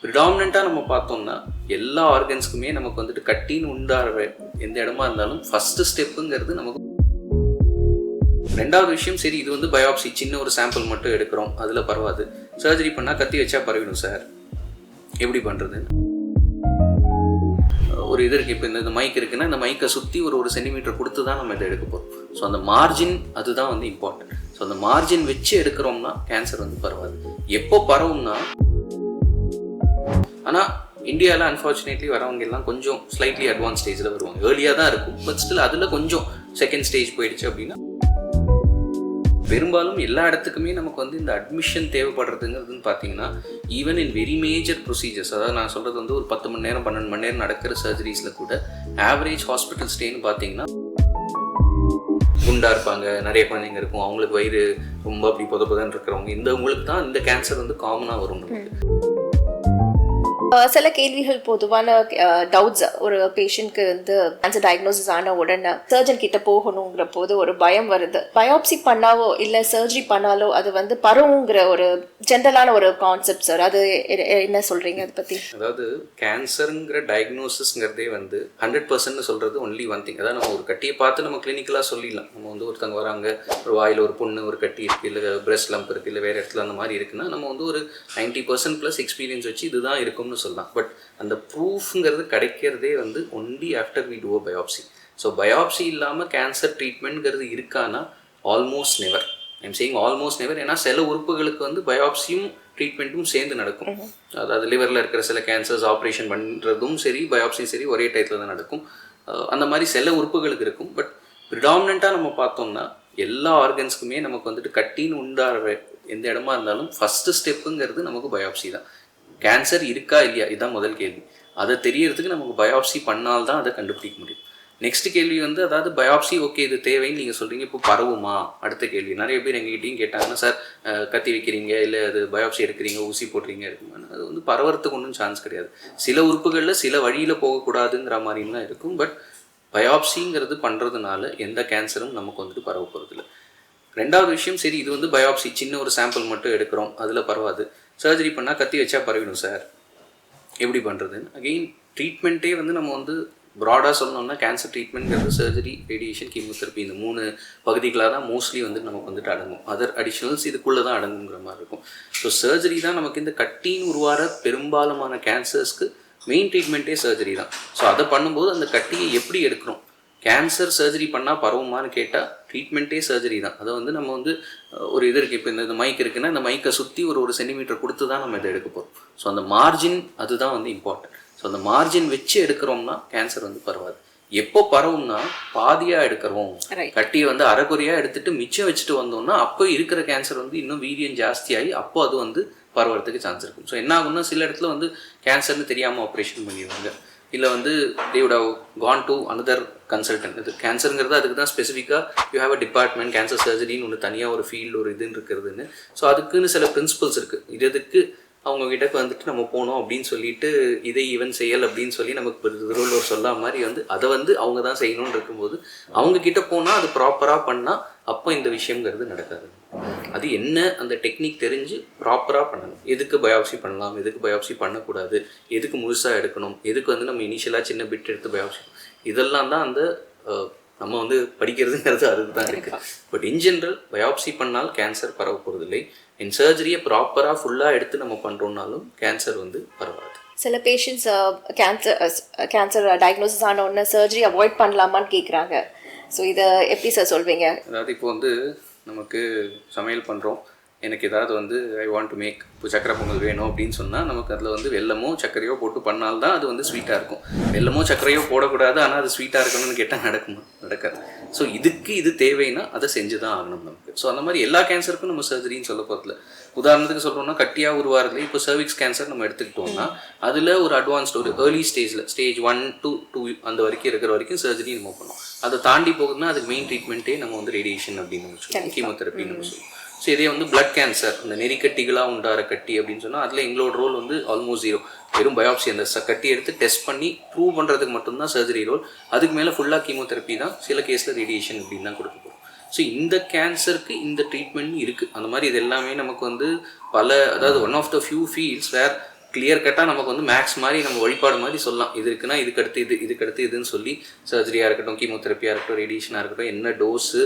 ப்ரிடாமினண்ட்டாக நம்ம பார்த்தோம்னா எல்லா ஆர்கன்ஸ்க்குமே நமக்கு வந்துட்டு கட்டின்னு உண்டாகிற எந்த இடமா இருந்தாலும் ஃபஸ்ட்டு ஸ்டெப்புங்கிறது நமக்கு. ரெண்டாவது விஷயம், சரி இது வந்து பயாப்சி சின்ன ஒரு சாம்பிள் மட்டும் எடுக்கிறோம், அதில் பரவாது, சர்ஜரி பண்ணால் கத்தி வச்சா பரவிடும் சார், எப்படி பண்ணுறது? ஒரு இது இருக்குது, இப்போ இந்த மைக் இருக்குன்னா இந்த மைக்கை சுற்றி ஒரு சென்டிமீட்டர் கொடுத்து தான் நம்ம இதை எடுக்க போகிறோம். ஸோ அந்த மார்ஜின் அதுதான் வந்து இம்பார்ட்டன்ட். ஸோ அந்த மார்ஜின் வச்சு எடுக்கிறோம்னா கேன்சர் வந்து பரவாது. எப்போ பரவும்னா, ஆனால் இந்தியாவில் அன்ஃபார்ச்சுனேட்லி வரவங்க எல்லாம் கொஞ்சம் ஸ்லைட்லி அட்வான்ஸ் ஸ்டேஜில் வருவாங்க. ஏர்லியாக தான் இருக்கும், பட் ஸ்டில் அதில் கொஞ்சம் செகண்ட் ஸ்டேஜ் போயிடுச்சு அப்படின்னா. பெரும்பாலும் எல்லா இடத்துக்குமே நமக்கு வந்து இந்த அட்மிஷன் தேவைப்படுறதுங்கிறதுன்னு பார்த்தீங்கன்னா, even in very major procedures, அதாவது நான் சொல்கிறது வந்து ஒரு 10 மணி நேரம் 12 மணி நேரம் நடக்கிற சர்ஜரிஸில் கூட ஆவரேஜ் ஹாஸ்பிட்டல் ஸ்டேன்னு பார்த்தீங்கன்னா, குண்டாக இருப்பாங்க, நிறைய குழந்தைங்க இருக்கும், அவங்களுக்கு வயிறு ரொம்ப அப்படி பொதப்பதான் இருக்கிறவங்க, இந்தவங்களுக்கு தான் இந்த கேன்சர் வந்து காமனாக வரும் நமக்கு. சில கேள்விகள், பொதுவான டவுட்ஸ், ஒரு பேஷண்ட்க்கு வந்து கேன்சர் டயக்னோசிஸ் ஆன உடனே சர்ஜன் கிட்ட போகணுங்கிற போது ஒரு பயம் வருது. பயாப்சி பண்ணாவோ இல்லை சர்ஜரி பண்ணாலோ அது வந்து பரவுங்கிற ஒரு ஜென்ரலான ஒரு கான்செப்ட் சார், அது என்ன சொல்றீங்க அதை பற்றி? அதாவது கேன்சருங்கிற டயக்னோசிஸ்ங்கிறதே வந்து 100% சொல்கிறது ஒன்லி ஒன் திங். அதாவது நம்ம ஒரு கட்டியை பார்த்து நம்ம கிளினிக்கலாக சொல்லிடலாம். நம்ம வந்து ஒருத்தவங்க வராங்க, ஒரு வாயில் ஒரு புண்ணு, ஒரு கட்டி இருக்குது, இல்லை பிரெஸ்ட் லம்ப் இருக்குது, இல்லை வேறு இடத்துல அந்த மாதிரி இருக்குன்னா நம்ம வந்து ஒரு 90% எக்ஸ்பீரியன்ஸ் வச்சு இதுதான் இருக்கும்னு சொல்லலாம். பட் அந்த ப்ரூஃப்ங்கிறது கிடைக்கிறதே வந்து only after we do a biopsy. So biopsy இல்லாமல் கேன்சர் ட்ரீட்மெண்ட்ங்கிறது இருக்கானா? Almost never. I'm saying almost never. ஏன்னா சில உறுப்புகளுக்கு வந்து பயாப்சியும் ட்ரீட்மெண்ட்டும் சேர்ந்து நடக்கும். அதாவது லிவரில் இருக்கிற சில கேன்சர்ஸ் ஆப்ரேஷன் பண்ணுறதும் சரி, பயாப்சியும் சரி, ஒரே டைத்தில் தான் நடக்கும். அந்த மாதிரி சில உறுப்புகளுக்கு இருக்கும். பட் ப்ரிடாமினண்ட்டாக நம்ம பார்த்தோம்னா எல்லா ஆர்கன்ஸ்க்குமே நமக்கு வந்துட்டு கட்டின்னு உண்டாகிற எந்த இடமா இருந்தாலும் ஃபஸ்ட்டு ஸ்டெப்புங்கிறது நமக்கு பயாப்சி தான். கேன்சர் இருக்கா இல்லையா இதுதான் முதல் கேள்வி. அதை தெரியறதுக்கு நமக்கு பயாப்சி பண்ணால்தான் அதை கண்டுபிடிக்க முடியும். நெக்ஸ்ட் கேள்வி வந்து, அதாவது பயாப்சி ஓகே இது தேவைன்னு நீங்கள் சொல்கிறீங்க, இப்போ பரவுமா? அடுத்த கேள்வி. நிறைய பேர் எங்ககிட்டையும் கேட்டாங்கன்னா, சார் கத்தி வைக்கிறீங்க, இல்லை அது பயாப்சி எடுக்கிறீங்க, ஊசி போடுறீங்க, இருக்குமா? அது வந்து பரவறதுக்கு ஒன்றும் சான்ஸ் கிடையாது. சில உறுப்புகளில் சில வழியில் போகக்கூடாதுங்கிற மாதிரிலாம் இருக்கும். பட் பயாப்சிங்கிறது பண்ணுறதுனால எந்த கேன்சரும் நமக்கு வந்துட்டு பரவ போகிறதில்ல. ரெண்டாவது விஷயம், சரி இது வந்து பயாப்சி சின்ன ஒரு சாம்பிள் மட்டும் எடுக்கிறோம், அதில் பரவாது, சர்ஜரி பண்ணால் கத்தி வச்சா பரவிடும் சார், எப்படி பண்ணுறதுன்னு. அகெயின் ட்ரீட்மெண்ட்டே வந்து நம்ம வந்து ப்ராடாக சொல்லணும்னா கேன்சர் ட்ரீட்மெண்ட்ங்கிறது சர்ஜரி, ரேடியேஷன், கீமோதெரப்பி, இந்த 3 பகுதிகளாக தான் மோஸ்ட்லி வந்து நமக்கு வந்துட்டு அடங்கும். அதர் அடிஷ்னல்ஸ் இதுக்குள்ளே தான் அடங்குங்கிற மாதிரி இருக்கும். ஸோ சர்ஜரி தான் நமக்கு இந்த கட்டின்னு உருவார பெரும்பாலான கேன்சர்ஸ்க்கு மெயின் ட்ரீட்மெண்ட்டே சர்ஜரி தான். ஸோ அதை பண்ணும்போது அந்த கட்டியை எப்படி எடுக்கிறோம்? கேன்சர் சர்ஜரி பண்ணால் பரவுமான்னு கேட்டால் ட்ரீட்மெண்ட்டே சர்ஜரி தான். அதை வந்து நம்ம வந்து ஒரு இது இருக்குது, இப்போ இந்த மைக் இருக்குன்னா இந்த மைக்கை சுற்றி ஒரு சென்டிமீட்டர் கொடுத்து தான் நம்ம இதை எடுக்க போகிறோம். ஸோ அந்த மார்ஜின் அதுதான் வந்து இம்பார்ட்டன்ட். ஸோ அந்த மார்ஜின் வச்சு எடுக்கிறோம்னா கேன்சர் வந்து பரவாது. எப்போ பரவும்னா, பாதியாக எடுக்கிறோம், கட்டியை வந்து அரைக்குறையாக எடுத்துட்டு மிச்சம் வச்சுட்டு வந்தோம்னா அப்போ இருக்கிற கேன்சர் வந்து இன்னும் வீரியம் ஜாஸ்தியாகி அப்போ அது வந்து பரவறதுக்கு சான்ஸ் இருக்கும். ஸோ என்ன ஆகும்னா, சில இடத்துல வந்து கேன்சர்னு தெரியாமல் ஆப்ரேஷன் பண்ணிடுவாங்க, இல்லை வந்து they would have gone to another consultant. இது கேன்சருங்கிறது அதுக்கு தான் ஸ்பெசிஃபிக்காக you have a department, cancer சர்ஜரின்னு ஒன்று தனியாக ஒரு ஃபீல்டு ஒரு இதுன்னு இருக்கிறதுன்னு. ஸோ அதுக்குன்னு சில பிரின்சிபல்ஸ் இருக்குது. இதுக்கு அவங்க கிட்டக்கு வந்துட்டு நம்ம போனோம் அப்படின்னு சொல்லிட்டு இதை ஈவன் செய்யல் அப்படின்னு சொல்லி நமக்கு திருவள்ளுவர் சொல்ல மாதிரி வந்து அதை வந்து அவங்க தான் செய்யணும்னு இருக்கும்போது அவங்க கிட்ட போனால் அது ப்ராப்பராக பண்ணால் அப்போ இந்த விஷயங்கிறது நடக்காது. அது என்ன அந்த டெக்னிக் தெரிஞ்சு ப்ராப்பராக பண்ணணும். எதுக்கு பயாப்சி பண்ணலாம், எதுக்கு பயாப்சி பண்ணக்கூடாது, எதுக்கு முழுசாக எடுக்கணும், எதுக்கு வந்து நம்ம இனிஷியலாக சின்ன பிட் எடுத்து பயாப்சி, இதெல்லாம் தான் அந்த நம்ம வந்து படிக்கிறதுங்கிறது அதுக்கு தான் இருக்குது. பட் இன் ஜென்ரல் பயாப்சி பண்ணால் கேன்சர் பரவ போகிறதில்லை. இன் சர்ஜரியை ப்ராப்பராக ஃபுல்லாக எடுத்து நம்ம பண்ணுறோம்னாலும் கேன்சர் வந்து பரவாது. சில பேஷண்ட்ஸ் கேன்சர் டயக்னோசிஸ் ஆன உடனே சர்ஜரி அவாய்ட் பண்ணலாமான்னு கேட்குறாங்க. ஸோ இதை எப்படி சார் சொல்வீங்க? அதாவது இப்போ வந்து நமக்கு சமையல் பண்ணுறோம், எனக்கு ஏதாவது வந்து ஐ வாண்ட் டு மேக் இப்போ சக்கரை பொங்கல் வேணும் அப்படின்னு சொன்னால் நமக்கு அதில் வந்து வெல்லமோ சர்க்கரையோ போட்டு பண்ணால்தான் அது வந்து ஸ்வீட்டாக இருக்கும். வெல்லமோ சர்க்கரையோ போடக்கூடாது, ஆனால் அது ஸ்வீட்டாக இருக்கணும்னு கேட்டால் நடக்குமா? நடக்காது. ஸோ இதுக்கு இது தேவைன்னா அதை செஞ்சு தான் ஆகணும் நமக்கு. ஸோ அந்த மாதிரி எல்லா கேன்சருக்கும் நம்ம சர்ஜரின்னு சொல்ல போகிறதில்ல. உதாரணத்துக்கு சொல்கிறோம்னா, கட்டியாக உருவாருது இப்போ சர்விக்ஸ் கேன்சர் நம்ம எடுத்துக்கிட்டோம்னா அதில் ஒரு அட்வான்ஸ்டு ஒரு ஏர்லி ஸ்டேஜில் ஸ்டேஜ் 1 to 2 அந்த வரைக்கும் இருக்கிற வரைக்கும் சர்ஜரி நம்ம பண்ணோம். அதை தாண்டி போகுதுன்னா அதுக்கு மெயின் ட்ரீட்மெண்ட்டே நம்ம வந்து ரேடியேஷன் அப்படின்னு நம்ம சொல்லுவோம், கீமோதெரப்பின்னு நம்ம சொல்லுவோம். ஸோ இதே வந்து பிளட் கேன்சர், அந்த நெறிக்கட்டிகளாக உண்டாகிற கட்டி அப்படின்னு சொன்னால் அதில் எங்களோட ரோல் வந்து ஆல்மோஸ்ட் 0. வெறும் பயாப்சி அந்த கட்டி எடுத்து டெஸ்ட் பண்ணி ப்ரூவ் பண்ணுறதுக்கு மட்டும்தான் சர்ஜரி ரோல். அதுக்கு மேலே ஃபுல்லாக கீமோதெரப்பி தான், சில கேஸில் ரேடியேஷன் அப்படின்னு தான் கொடுக்க போகிறோம். ஸோ இந்த கேன்சருக்கு இந்த ட்ரீட்மெண்ட் இருக்குது. அந்த மாதிரி இது எல்லாமே நமக்கு வந்து அதாவது one of the few fields where clear கட்டாக நமக்கு வந்து மேக்ஸ் மாதிரி நம்ம வழிபாடு மாதிரி சொல்லலாம். இது இருக்குன்னா இதுக்கடுத்து இதுன்னு சொல்லி சர்ஜரியாக இருக்கட்டும், கீமோதெரப்பியாக இருக்கட்டும், ரேடியேஷனாக இருக்கட்டும், என்ன டோஸு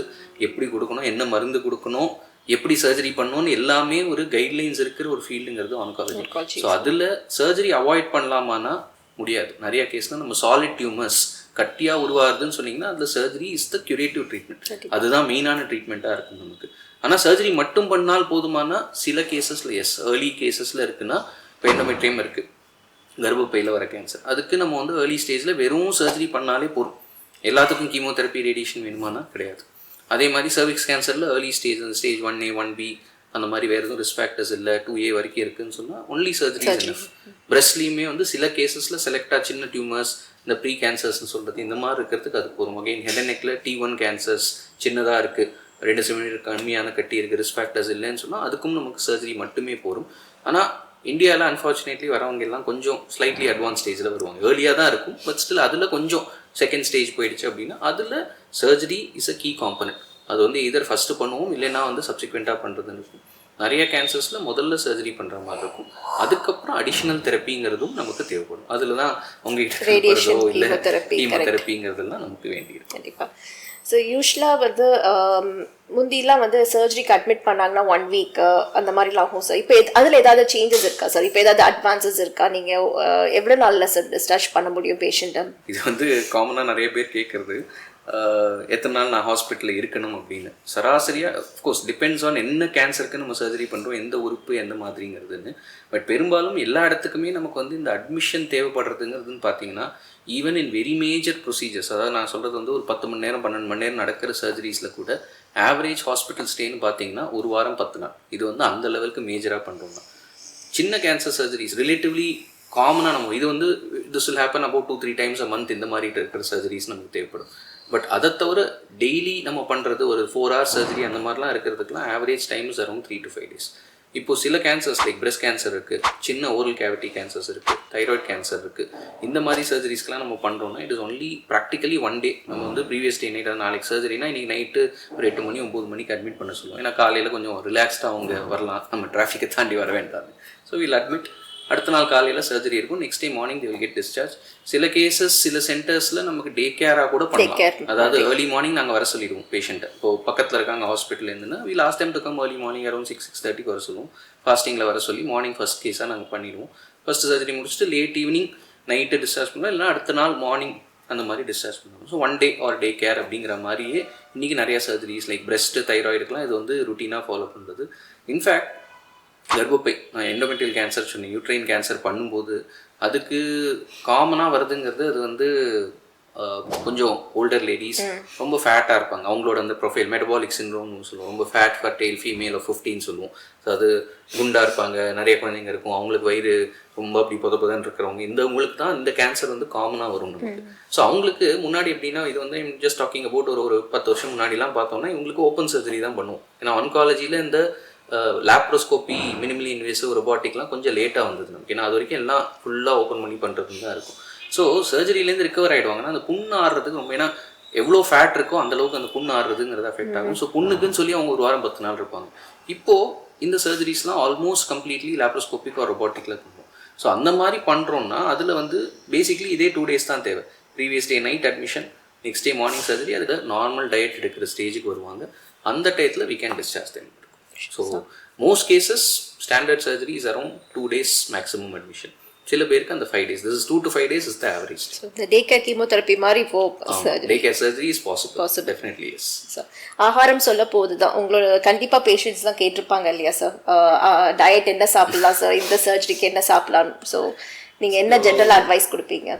எப்படி கொடுக்கணும், என்ன மருந்து கொடுக்கணும், எப்படி சர்ஜரி பண்ணணும்னு எல்லாமே ஒரு கைட்லைன்ஸ் இருக்கிற ஒரு ஃபீல்டுங்கிறது ஆன்காலஜி. ஸோ அதில் சர்ஜரி அவாய்ட் பண்ணலாமான்னா முடியாது. நிறைய கேஸில் நம்ம சாலிட் டியூமர்ஸ் கட்டியாக உருவாகுதுன்னு சொன்னீங்கன்னா அதில் surgery is the curative treatment. அதுதான் மெயினான ட்ரீட்மெண்ட்டாக இருக்கும் நமக்கு. ஆனால் சர்ஜரி மட்டும் பண்ணால் போதுமானா சில கேசஸில் எஸ், ஏர்லி கேசஸில் இருக்குன்னா இப்போ எண்டோமெட்ரியம் இருக்குது, கர்ப்பப்பையில் வர கேன்சர், அதுக்கு நம்ம வந்து ஏர்லி ஸ்டேஜில் வெறும் சர்ஜரி பண்ணாலே போதும். எல்லாத்துக்கும் கீமோதெரப்பி ரேடியேஷன் வேணுமானா கிடையாது. அதே மாதிரி சர்விக்ஸ் கேன்சரில் ஏர்லி ஸ்டேஜ், அந்த ஸ்டேஜ் 1A 1B அந்த மாதிரி வேறு எதுவும் ரிஸ்க் ஃபேக்டர்ஸ் இல்லை, 2A வரைக்கும் இருக்குதுன்னு சொன்னால் ஒன்லி சர்ஜரி இஸ். பிரெஸ்ட்லேயுமே வந்து சில கேசஸில் செலக்டாக சின்ன டியூமர்ஸ், இந்த ப்ரீ கேன்சர்ஸ்னு சொல்கிறது இந்த மாதிரி இருக்கிறதுக்கு அது போகும். அகைன் ஹெட் அண்ட் நெக்கில் T1 கேன்சர்ஸ் சின்னதாக இருக்குது, 2 சென்டிமீட்டர் கம்மியான கட்டி இருக்குது, ரிஸ்க் ஃபேக்டர்ஸ் இல்லைன்னு சொன்னால் அதுக்கும் நமக்கு சர்ஜரி மட்டுமே போகும். ஆனால் இந்தியாவில் அன்ஃபார்ச்சுனேட்லி வரவங்க எல்லாம் கொஞ்சம் ஸ்லைட்லி அட்வான்ஸ் ஸ்டேஜில் வருவாங்க. ஏர்லியாக தான் இருக்கும், பட் ஸ்டில் அதில் கொஞ்சம் செகண்ட் ஸ்டேஜ் போயிடுச்சு அப்படின்னா அதில் surgery is a key component. அது வந்து இதர் ஃபஸ்ட்டு பண்ணுவோம், இல்லைன்னா வந்து சப்சிக்வெண்ட்டாக பண்ணுறதுன்னு இருக்கும். நிறைய கேன்சர்ஸில் முதல்ல சர்ஜரி பண்ணுற மாதிரி இருக்கும், அதுக்கப்புறம் அடிஷ்னல் தெரப்பிங்கிறதும் நமக்கு தேவைப்படும். அதில் தான் உங்ககிட்ட இல்லை கீமோதெரப்பிங்கிறதுலாம் நமக்கு வேண்டியிருக்கும். கண்டிப்பாக. ஸோ யூஸ்வலாக வந்து முந்திலாம் வந்து சர்ஜரிக்கு அட்மிட் பண்ணாங்கன்னா 1 வீக் அந்த மாதிரிலாம் ஆகும் சார். இப்போ அதில் ஏதாவது சேஞ்சஸ் இருக்கா சார்? இப்போ ஏதாவது அட்வான்சஸ் இருக்கா? நீங்கள் எவ்வளோ நாளில் சார் டிஸ்சார்ஜ் பண்ண முடியும் பேஷண்ட்டை? இது வந்து காமனாக நிறைய பேர் கேட்குறது, எத்தனை நாள் நான் ஹாஸ்பிட்டலில் இருக்கணும் அப்படின்னு. சராசரியாக அஃப்கோர்ஸ் டிபெண்ட்ஸ் ஆன் என்ன கேன்சருக்கு நம்ம சர்ஜரி பண்ணுறோம், எந்த உறுப்பு எந்த மாதிரிங்கிறதுன்னு. பட் பெரும்பாலும் எல்லா இடத்துக்குமே நமக்கு வந்து இந்த அட்மிஷன் தேவைப்படுறதுங்கிறதுன்னு பார்த்தீங்கன்னா even in very major procedures, அதாவது நான் சொல்கிறது வந்து ஒரு 10 மணி நேரம் 12 மணி நேரம் நடக்கிற சர்ஜரிஸில் கூட ஆவரேஜ் ஹாஸ்பிட்டல் ஸ்டேன்னு பார்த்தீங்கன்னா 1 வாரம் 10 நாள். இது வந்து அந்த லெவலுக்கு மேஜராக பண்ணுறோம்னா. சின்ன கேன்சர் சர்ஜரிஸ் ரிலேட்டிவ்லி காமனாக நம்ம இது வந்து this will happen about 2-3 times a month இந்த மாதிரி இருக்கிற சர்ஜரிஸ் நமக்கு தேவைப்படும். பட் அதை தவிர டெய்லி நம்ம பண்ணுறது ஒரு 4 hours சர்ஜரி அந்த மாதிரிலாம் இருக்கிறதுக்குலாம் average times around 3 to 5 days. இப்போது சில கேன்சர்ஸ் லைக் பிரெஸ்ட் கேன்சர் இருக்குது, சின்ன ஓரல் கேவிட்டி கேன்சர்ஸ் இருக்குது, தைராய்டு கேன்சர் இருக்குது. இந்த மாதிரி சர்ஜரிஸ்க்கெலாம் நம்ம பண்ணுறோம்னா it is only practically 1 day. நம்ம வந்து ப்ரீவியஸ் டே நைட், நாளைக்கு சர்ஜரினா இன்றைக்கி நைட்டு ஒரு 8 மணி 9 மணிக்கு அட்மிட் பண்ண சொல்லுவோம். ஏன்னா காலையில் கொஞ்சம் ரிலாக்ஸ்டாக அவங்க வரலாம், நம்ம டிராஃபிக்கை தாண்டி வர வேண்டாம். ஸோ வில் அட்மிட், அடுத்த நாள் காலையில் சர்ஜரி இருக்கும், next day morning they will get discharge. சில கேசஸ் சில சென்டர்ஸில் நமக்கு டே கேராக கூட பண்ணலாம். அதாவது ஏர்லி மார்னிங் நாங்கள் வர சொல்லிடுவோம் பேஷண்ட்டை. இப்போது பக்கத்தில் இருக்காங்க ஹாஸ்பிட்டல்லேருந்துன்னா we last time to come early morning around 6-6:30 வர சொல்லுவோம். ஃபாஸ்டிங்கில் வர சொல்லி மார்னிங் ஃபஸ்ட் கேஸாக நாங்கள் பண்ணிடுவோம். ஃபஸ்ட்டு சர்ஜரி முடிச்சுட்டு லேட் ஈவினிங் நைட்டு டிஸ்சார்ஜ் பண்ணுவோம், இல்லைனா அடுத்த நாள் மார்னிங் அந்த மாதிரி டிஸ்சார்ஜ் பண்ணுவோம். So 1 day or day care அப்படிங்கிற மாதிரியே இன்றைக்கி நிறையா சர்ஜரிஸ் லைக் பிரெஸ்ட்டு, தைராய்டுக்கெலாம் இது வந்து ருட்டீனாக ஃபாலோ பண்ணுறது. இன்ஃபேக்ட் கர்ப்பப்பை, நான் எண்டோமெட்ரியல் கேன்சர் சொன்னேன், யூட்ரைன் கேன்சர் பண்ணும்போது அதுக்கு காமனாக வருதுங்கிறது அது வந்து கொஞ்சம் ஓல்டர் லேடிஸ் ரொம்ப ஃபேட்டாக இருப்பாங்க. அவங்களோட அந்த ப்ரொஃபைல் மெட்டபாலிக் சிண்ட்ரோம்னு சொல்லுவோம். ரொம்ப ஃபேட் ஃபர்டைல் ஃபீமேல் ஆஃப் 15 சொல்லுவோம். ஸோ அது குண்டாக இருப்பாங்க, நிறைய குழந்தைங்க இருக்கும், அவங்களுக்கு வயிறு ரொம்ப அப்படி பொதன்னு இருக்கிறவங்க, உங்களுக்கு தான் இந்த கேன்சர் வந்து காமனாக வரும் நமக்கு. ஸோ அவங்களுக்கு முன்னாடி எப்படின்னா இது வந்து ஜஸ்ட் டாக்கிங் அபவுட் ஒரு 10 வருஷம் முன்னாடிலாம் பார்த்தோம்னா இவங்களுக்கு ஓப்பன் சர்ஜரி தான் பண்ணுவோம். ஏன்னா ஆன்காலஜியில் இந்த லேப்ரோஸ்கோப்பி, மினிமலி இன்வேசிவ், ரொபாட்டிக்லாம் கொஞ்சம் லேட்டாக வந்தது நமக்கு. ஏன்னா அது வரைக்கும் எல்லாம் ஃபுல்லாக ஓப்பன் பண்ணி பண்ணுறதுன்னு தான் இருக்கும். ஸோ சர்ஜரியிலேருந்து ரிக்கவர் ஆகிடுவாங்கன்னா அந்த புண்ணு ஆடுறதுக்கு ரொம்ப, ஏன்னா எவ்வளோ ஃபேட் இருக்கோ அந்தளவுக்கு அந்த புண்ணு ஆடுறதுங்கிறது அஃபெக்ட் ஆகும். ஸோ புண்ணுக்குன்னு சொல்லி அவங்க 1 வாரம் 10 நாள் இருப்பாங்க. இப்போது இந்த சர்ஜரிஸ்லாம் ஆல்மோஸ்ட் கம்ப்ளீட்லி லேப்ரோஸ்கோப்பிக் ஒரு ரொபாட்டிக்கில் பண்ணுவோம். ஸோ அந்த மாதிரி பண்ணுறோன்னா அதில் வந்து பேசிக்லி இதே 2 days தான் தேவை. Previous day night admission, next day morning surgery, அதுக்கு நார்மல் டயட் எடுக்கிற ஸ்டேஜுக்கு வருவாங்க. அந்த டயத்தில் we can discharge them. So most cases standard surgery is around 2 days maximum admission. சில பேருக்கு அந்த 5 days, this is 2 to 5 days is the average. So the day care chemotherapy மாதிரி day care surgery is possible. Definitely yes. So ஆகாரம் சொல்ல போதுதான் உங்களோட கண்டிப்பா patients தான் கேட்டிருப்பாங்க இல்லையா சார், டயட் என்ன சாப்பிடலாம் சார், இந்த சர்ஜரிக்கு என்ன சாப்பிடலாம், ஸோ நீங்க என்ன ஜெனரல் அட்வைஸ் கொடுப்பீங்க?